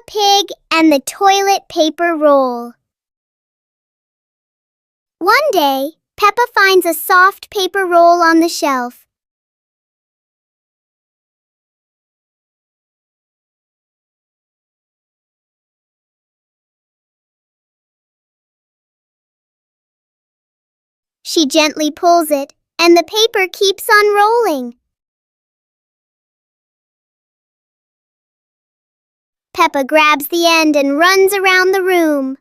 Pig and the Toilet Paper Roll. One day, Peppa finds a soft paper roll on the shelf. She gently pulls it, and the paper keeps on rolling. Peppa grabs the end and runs around the room.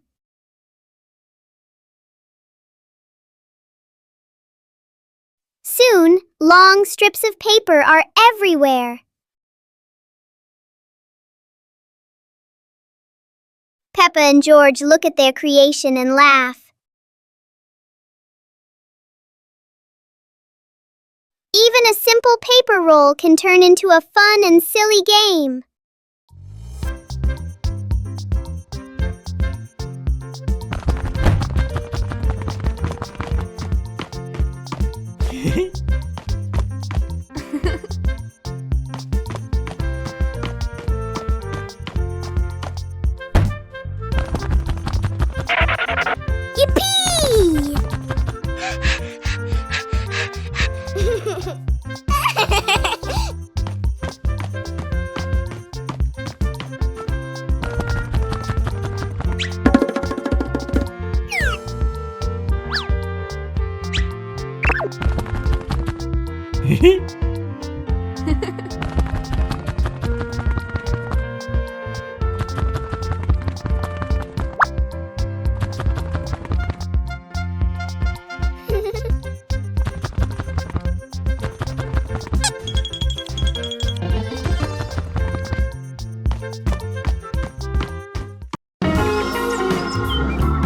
Soon, long strips of paper are everywhere. Peppa and George look at their creation and laugh. Even a simple paper roll can turn into a fun and silly game. Yippee!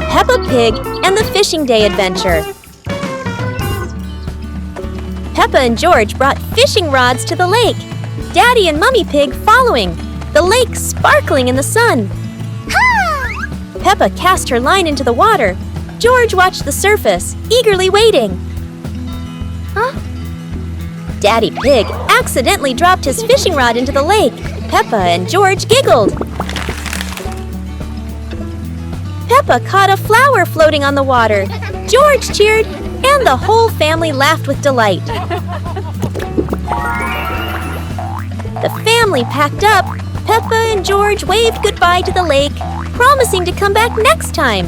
Peppa Pig and the Fishing Day Adventure. Peppa and George brought fishing rods to the lake, Daddy and Mummy Pig following, the lake sparkling in the sun. Peppa cast her line into the water. George watched the surface, eagerly waiting. Daddy Pig accidentally dropped his fishing rod into the lake. Peppa and George giggled. Peppa caught a flower floating on the water. George cheered, and the whole family laughed with delight. The family packed up. Peppa and George waved goodbye to the lake, promising to come back next time.